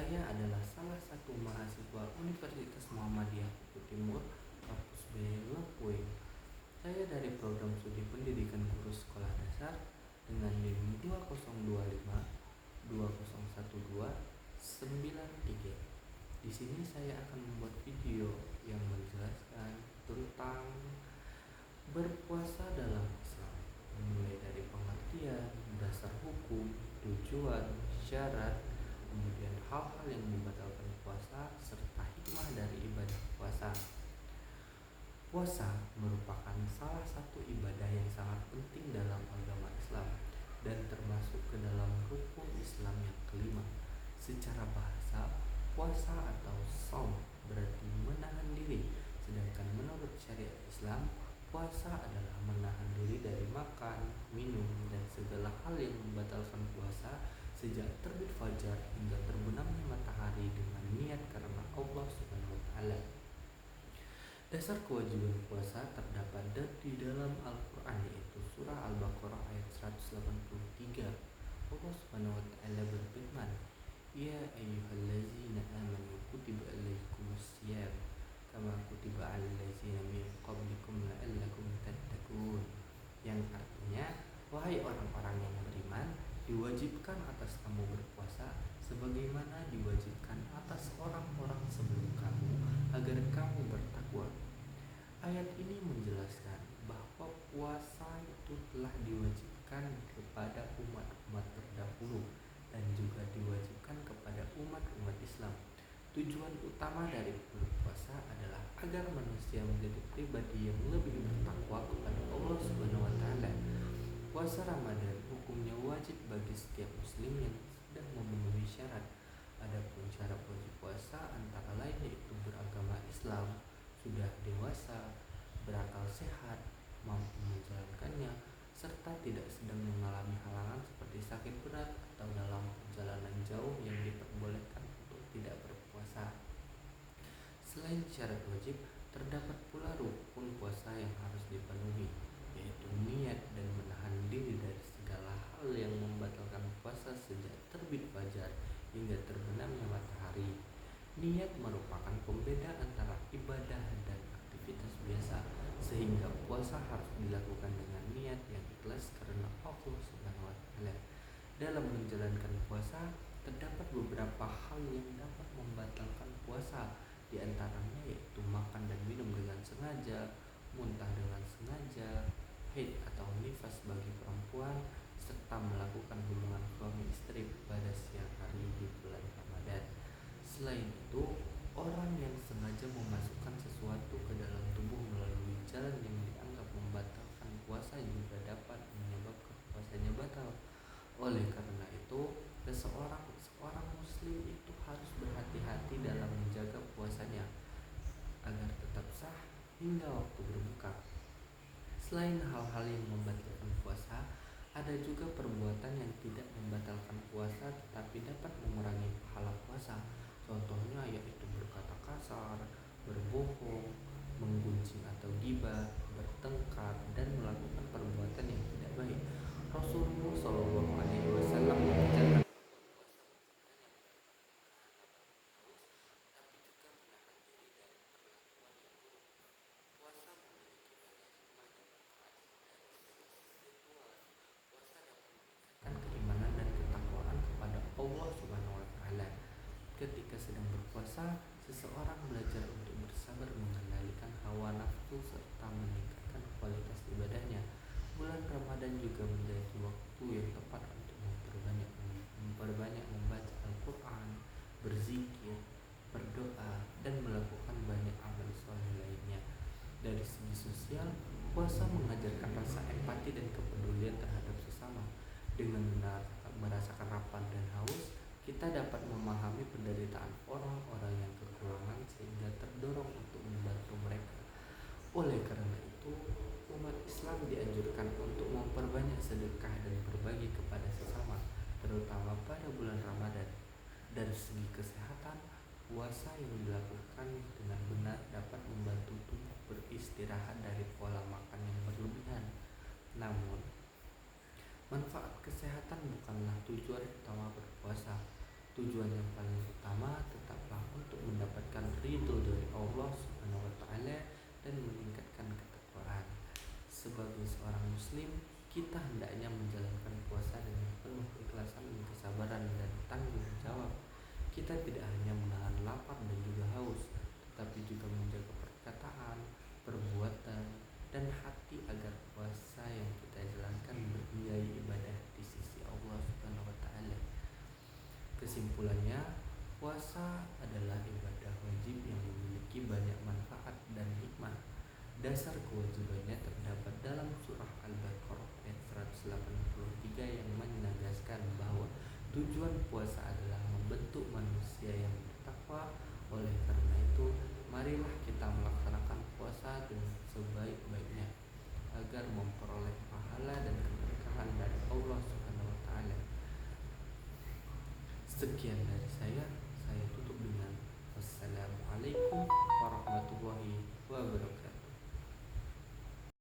Saya adalah salah satu mahasiswa Universitas Muhammadiyah Bukit Timur, Kampus B Lepuing. Saya dari program studi pendidikan guru sekolah dasar dengan NIM 2025 2012 93. Di sini saya akan membuat video yang menjelaskan tentang berpuasa dalam Islam, mulai dari pengertian, dasar hukum, tujuan, syarat, kemudian hal-hal yang membatalkan puasa, serta hikmah dari ibadah puasa. Puasa merupakan salah satu ibadah yang sangat penting dalam agama Islam dan termasuk ke dalam rukun Islam yang kelima. Secara bahasa, puasa atau shaum berarti menahan diri, sedangkan menurut syariat Islam, puasa adalah menahan diri dari makan, minum, dan segala hal yang membatalkan puasa sejak terbit fajar hingga terbenamnya matahari dengan niat karena Allah Subhanahu wa taala. Dasar kewajiban puasa terdapat di dalam Al-Quran, yaitu surah Al-Baqarah ayat 183. Allah Subhanahu wa taala berfirman, "Ya ayyuhallazina amanu kutiba alaikumusiyam kama kutiba alal ladzina min qablikum la'allakum tattaqun." Yang artinya, wahai orang-orang yang beriman, diwajibkan atas kamu berpuasa sebagaimana diwajibkan atas orang-orang sebelum kamu agar kamu bertakwa. Ayat ini menjelaskan bahwa puasa itu telah diwajibkan kepada umat-umat terdahulu dan juga diwajibkan kepada umat-umat Islam. Tujuan utama dari berpuasa adalah agar manusia menjadi pribadi yang lebih bertakwa kepada Allah Subhanahu wa taala. Puasa Ramadan hukumnya wajib bagi setiap muslim yang sedang memenuhi syarat. Adapun syarat wajib puasa antara lain yaitu beragama Islam, sudah dewasa, berakal sehat, mampu menjalankannya, serta tidak sedang mengalami halangan seperti sakit berat atau dalam perjalanan jauh yang diperbolehkan untuk tidak berpuasa. Selain syarat wajib, terdapat pula rukun puasa yang harus dipenuhi, yaitu niat dan menahan diri dari segala hal yang membatalkan puasa sejak terbit fajar hingga terbenamnya matahari. Niat merupakan pembeda antara ibadah dan aktivitas biasa, sehingga puasa harus dilakukan dengan niat yang ikhlas karena Allah Subhanahu wa taala. Dalam menjalankan puasa, terdapat beberapa hal yang dapat membatalkan puasa, di antaranya yaitu makan dan minum dengan sengaja, muntah dengan sengaja, haid atau nifas bagi perempuan, serta melakukan hubungan suami istri pada siang hari di bulan Ramadan. Selain itu, orang yang sengaja memasukkan sesuatu ke dalam tubuh melalui jalan yang dianggap membatalkan puasa juga dapat menyebabkan puasanya batal. Oleh karena itu, seorang muslim itu harus berhati-hati dalam menjaga puasanya agar tetap sah hingga waktu berbuka. Selain hal-hal yang membatalkan puasa, ada juga perbuatan yang tidak membatalkan puasa tetapi dapat mengurangi pahala puasa. Contohnya yaitu berkata kasar, berbohong, menggunjing atau gibah, bertengkar, dan melakukan perbuatan yang tidak baik. Rasulullah Shallallahu Alaihi Wasallam mengajarkan keimanan dan ketakwaan kepada Allah Subhanahu wa taala. Ketika sedang berpuasa, seseorang belajar untuk bersabar mengendalikan hawa nafsu serta meningkatkan kualitas ibadahnya. Bulan Ramadan juga menjadi waktu yang tepat untuk memperbanyak membaca Al-Quran, berzikir, berdoa, dan melakukan banyak amal soleh lainnya. Dari segi sosial, puasa mengajarkan rasa empati dan kepedulian terhadap sesama. Dengan merasakan lapar dan haus, kita dapat memahami penderitaan orang-orang yang kekurangan sehingga terdorong untuk membantu mereka. Oleh karena itu, umat Islam dianjurkan untuk memperbanyak sedekah dan berbagi kepada sesama, terutama pada bulan Ramadan. Dari segi kesehatan, puasa yang dilakukan dengan benar dapat membantu tubuh beristirahat dari pola makan yang berlebihan. Namun, manfaat kesehatan bukanlah tujuan utama berpuasa. Tujuan yang paling utama tetaplah untuk mendapatkan ridho dari Allah Subhanahu wa taala dan meningkatkan ketakwaan. Sebagai seorang muslim, kita hendaknya menjalankan puasa dengan penuh keikhlasan, kesabaran dan tanggung jawab. Kita tidak hanya menahan lapar dan juga haus, tetapi juga menjaga perkataan, perbuatan, dan hati agar puasa yang kita jalankan bernilai ibadah di sisi Allah Subhanahu wa taala. Kesimpulannya, puasa adalah ibadah wajib yang memiliki banyak manfaat dan hikmah. Dasar kewajibannya terdapat dalam surah Al-Baqarah ayat 183 yang menegaskan bahwa tujuan puasa adalah membentuk manusia yang bertakwa. Oleh karena itu, marilah kita melaksanakan puasa dengan sebaik-baiknya agar memperoleh pahala dan keberkahan dari Allah Subhanahu wa taala. Sekian dari saya.